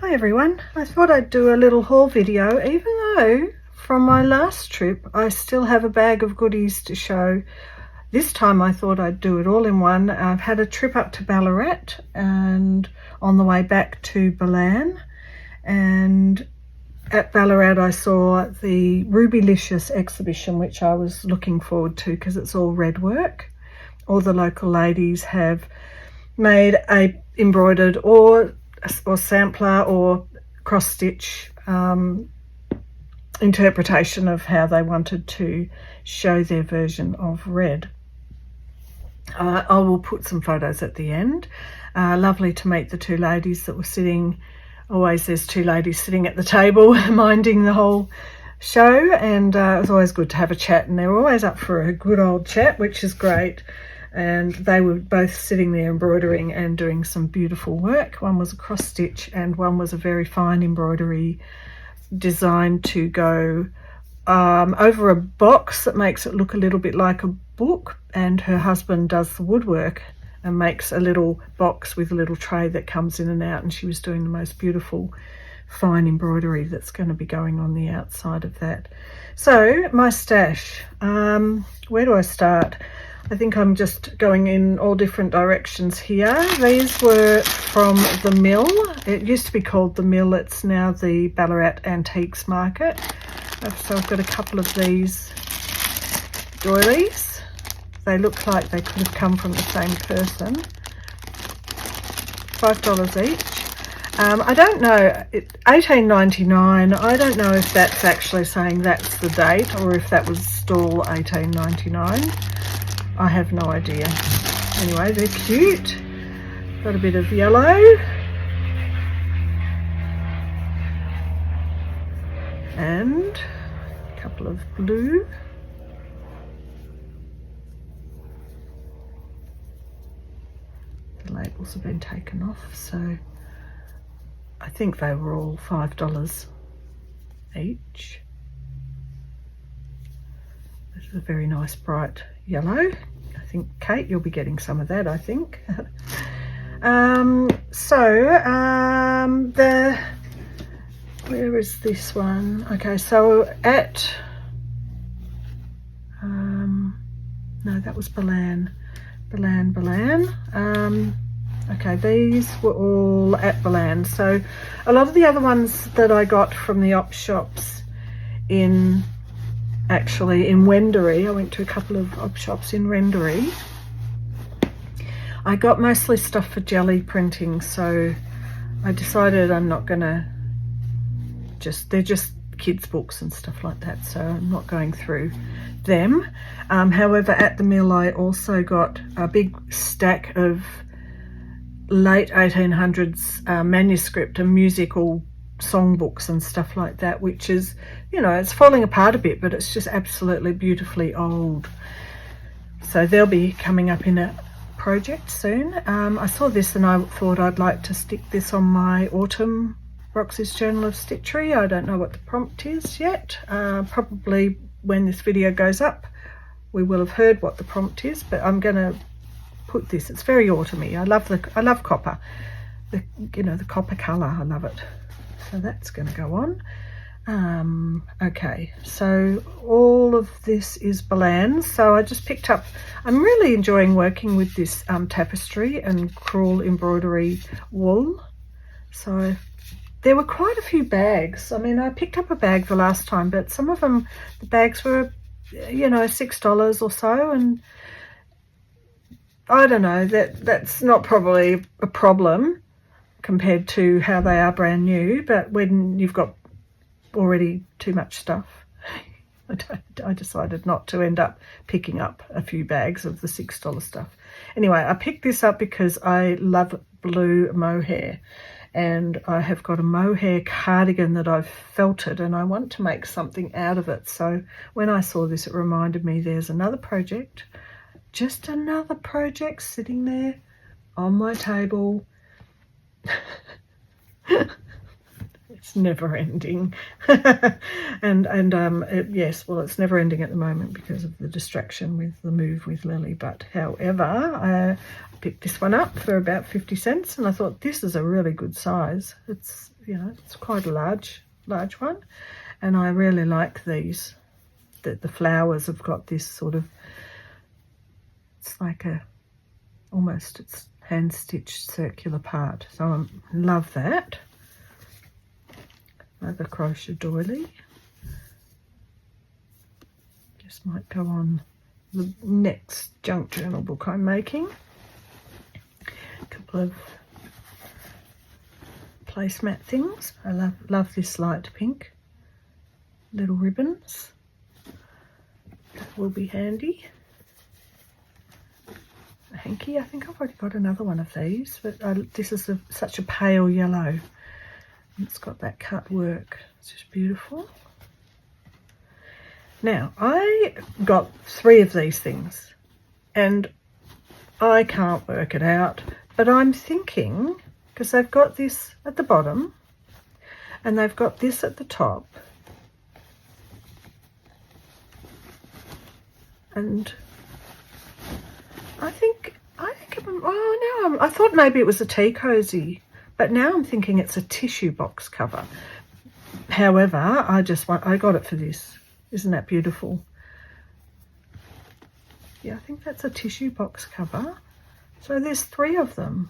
Hi everyone, I thought I'd do a little haul video, even though from my last trip I still have a bag of goodies to show. This time I thought I'd do it all in one. I've had a trip up to Ballarat and on the way back to Balan, and at Ballarat I saw the Rubilicious Exhibition, which I was looking forward to because it's all red work. All the local ladies have made a embroidered or sampler or cross-stitch interpretation of how they wanted to show their version of red. I will put some photos at the end. Lovely to meet the two ladies that were sitting. Always there's two ladies sitting at the table minding the whole show, and it was always good to have a chat, and they were always up for a good old chat, which is great. And they were both sitting there embroidering and doing some beautiful work. One was a cross stitch and one was a very fine embroidery designed to go over a box that makes it look a little bit like a book, and her husband does the woodwork and makes a little box with a little tray that comes in and out, and she was doing the most beautiful fine embroidery that's going to be going on the outside of that. So my stash, where do I start? I think I'm just going in all different directions here. These were from the mill. It used to be called the mill. It's now the Ballarat Antiques Market. So I've got a couple of these doilies. They look like they could have come from the same person. $5 each. I don't know, $18.99. I don't know if that's actually saying that's the date or if that was stall $18.99. I have no idea. Anyway, they're cute. Got a bit of yellow. And a couple of blue. The labels have been taken off, so I think they were all $5 each. This is a very nice bright yellow. I think, Kate, you'll be getting some of that, I think. Where is this one? Okay, so at no, that was Balan. Okay, these were all at Balan. So a lot of the other ones that I got from the op shops in Wendouree, I went to a couple of op shops in Wendouree. I got mostly stuff for jelly printing, so I decided I'm not gonna they're just kids books and stuff like that, so I'm not going through them. However, at the mill I also got a big stack of late 1800s manuscript and musical songbooks and stuff like that, which is, you know, it's falling apart a bit, but it's just absolutely beautifully old. So they'll be coming up in a project soon. I saw this and I thought I'd like to stick this on my autumn Roxy's Journal of Stitchery. I don't know what the prompt is yet. Probably when this video goes up we will have heard what the prompt is, but I'm going to put this. It's very autumny. I love copper. The copper colour. I love it. So that's going to go on. Okay, so all of this is Balan. So I just picked up, I'm really enjoying working with this tapestry and crewel embroidery wool. So there were quite a few bags. I mean, I picked up a bag the last time, but some of them, the bags were, you know, $6 or so, and I don't know, that's not probably a problem compared to how they are brand new, but when you've got already too much stuff, I decided not to end up picking up a few bags of the $6 stuff. Anyway, I picked this up because I love blue mohair, and I have got a mohair cardigan that I've felted and I want to make something out of it. So when I saw this, it reminded me there's another project, just another project sitting there on my table. It's never ending. Yes, well, it's never ending at the moment because of the distraction with the move with Lily. But however, I picked this one up for about 50 cents and I thought this is a really good size. It's, you know, it's quite a large one, and I really like these, that the flowers have got this sort of, it's like a, almost it's hand stitched circular part, so I love that. Another crochet doily, just might go on the next junk journal book I'm making. A couple of placemat things. I love this light pink. Little ribbons. That will be handy. A hanky. I think I've already got another one of these, but this is such a pale yellow. It's got that cut work. It's just beautiful. Now, I got 3 of these things, and I can't work it out, but I'm thinking, because they've got this at the bottom, and they've got this at the top, and I think I thought maybe it was a tea cozy, but now I'm thinking it's a tissue box cover. However, I got it for this. Isn't that beautiful? Yeah, I think that's a tissue box cover. So there's 3 of them.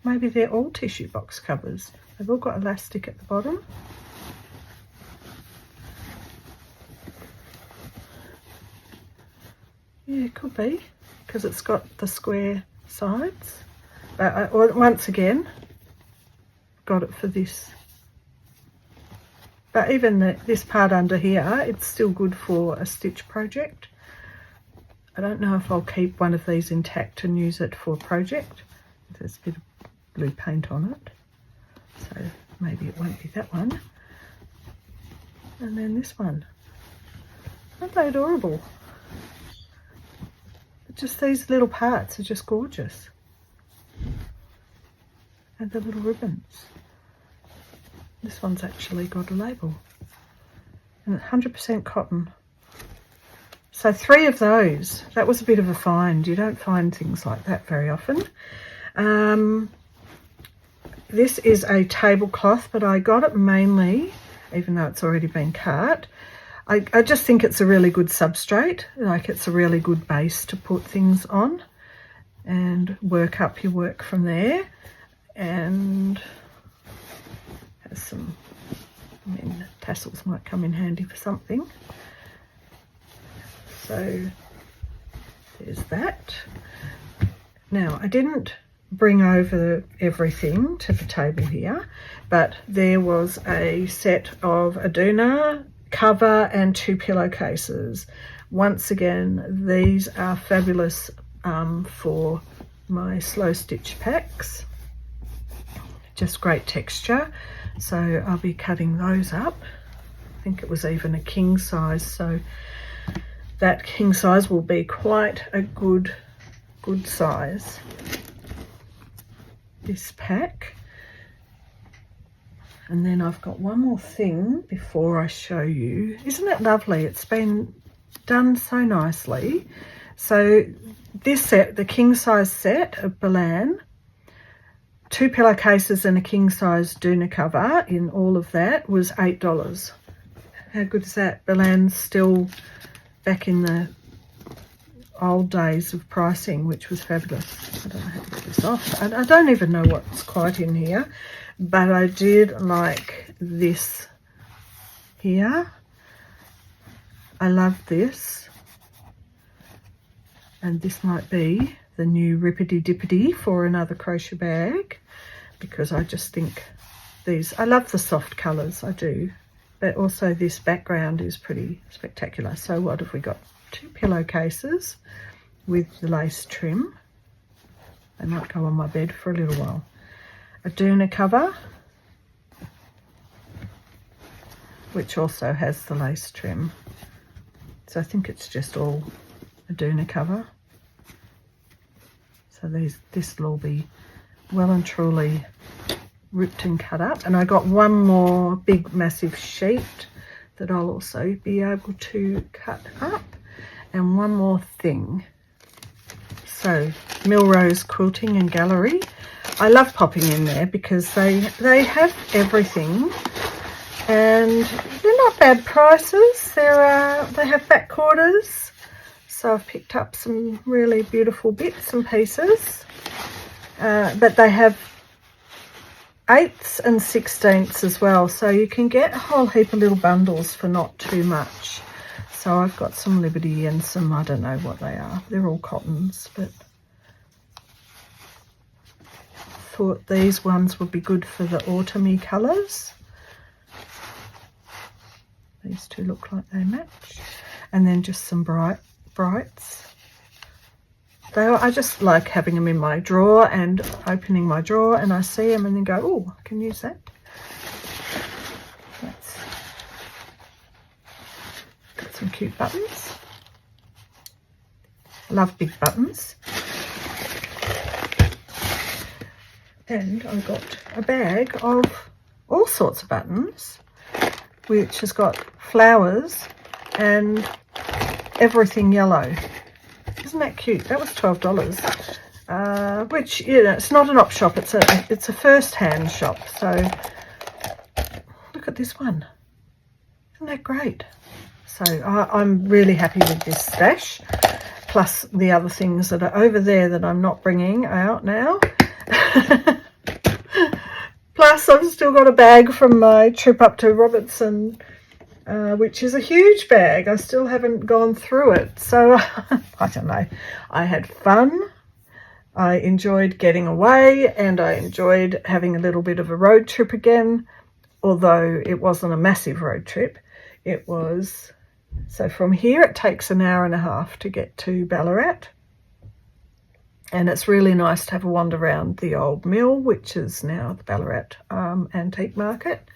Maybe they're all tissue box covers. They've all got elastic at the bottom. Yeah, it could be, because it's got the square sides. But once again, got it for this. But even this part under here, it's still good for a stitch project. I don't know if I'll keep one of these intact and use it for a project. There's a bit of blue paint on it, so maybe it won't be that one. And then this one. Aren't they adorable? Just these little parts are just gorgeous. And the little ribbons. This one's actually got a label, and 100% cotton. So 3 of those. That was a bit of a find. You don't find things like that very often. This is a tablecloth, but I got it mainly, even though it's already been cut, I just think it's a really good substrate. Like, it's a really good base to put things on and work up your work from there. And some, I mean, tassels might come in handy for something. So there's that. Now, I didn't bring over everything to the table here, but there was a set of a doona cover and 2 pillowcases. Once again, these are fabulous for my slow stitch packs. Just great texture. So I'll be cutting those up. I think it was even a king size, so that king size will be quite a good size. This pack. And then I've got one more thing before I show you. Isn't it lovely? It's been done so nicely. So this set, the king size set of Balan, 2 pillowcases and a king size doona cover in all of that was $8. How good is that? Balan's still back in the old days of pricing, which was fabulous. I don't know how to get this off. I don't even know what's quite in here, but I did like this here. I love this. And this might be the new Rippity Dippity for another crochet bag, because I just think these, I love the soft colours, I do, but also this background is pretty spectacular. So what have we got? 2 pillowcases with the lace trim. They might go on my bed for a little while. A doona cover, which also has the lace trim. So I think it's just all a doona cover. So this will all be well and truly ripped and cut up. And I got one more big massive sheet that I'll also be able to cut up. And one more thing. So Milrose Quilting and Gallery. I love popping in there because they have everything, and they're not bad prices. They have back quarters, so I've picked up some really beautiful bits and pieces, but they have 8ths and 16ths as well, so you can get a whole heap of little bundles for not too much. So I've got some Liberty and some, I don't know what they are, they're all cottons, but thought these ones would be good for the autumny colours. These two look like they match. And then just some brights. I just like having them in my drawer and opening my drawer, and I see them and then go, oh, I can use that. Got some cute buttons. Love big buttons. And I got a bag of all sorts of buttons, which has got flowers and everything yellow. Isn't that cute? That was $12, which, you know, it's not an op shop, it's a first-hand shop. So look at this one. Isn't that great? So I'm really happy with this stash, plus the other things that are over there that I'm not bringing out now. Plus I've still got a bag from my trip up to Robertson, which is a huge bag. I still haven't gone through it, so I don't know. I had fun. I enjoyed getting away, and I enjoyed having a little bit of a road trip again, although it wasn't a massive road trip. It was, so from here it takes an hour and a half to get to Ballarat, and it's really nice to have a wander around the old mill, which is now the Ballarat Antique Market,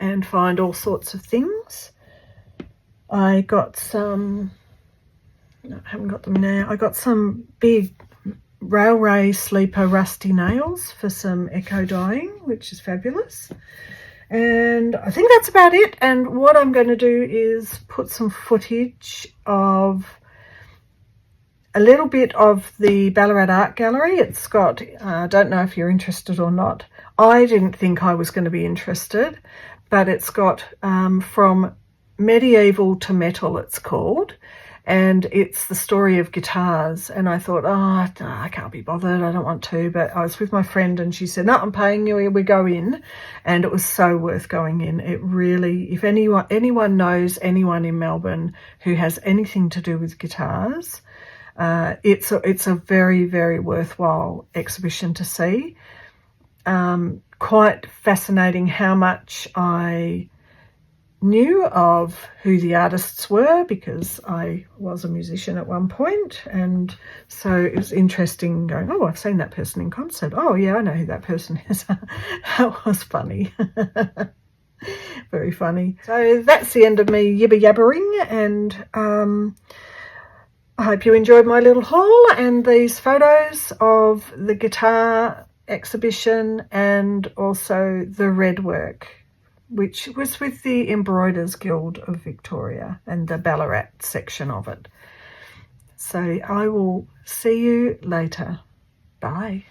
and find all sorts of things. I got some, no, I haven't got them now. I got some big railway sleeper rusty nails for some echo dyeing, which is fabulous. And I think that's about it. And what I'm going to do is put some footage of a little bit of the Ballarat Art Gallery. It's got, I don't know if you're interested or not. I didn't think I was going to be interested, but it's got From Medieval to Metal, it's called, and it's the story of guitars. And I thought, oh, no, I can't be bothered, I don't want to. But I was with my friend and she said, no, I'm paying you, we go in. And it was so worth going in. It really, if anyone knows anyone in Melbourne who has anything to do with guitars, it's a very, very worthwhile exhibition to see. Quite fascinating how much I knew of who the artists were, because I was a musician at one point, and so it was interesting going, oh, I've seen that person in concert. Oh yeah, I know who that person is. That was funny. Very funny. So that's the end of me yibber yabbering, and I hope you enjoyed my little haul and these photos of the guitar exhibition, and also the red work, which was with the Embroiderers Guild of Victoria and the Ballarat section of it. So I will see you later. Bye.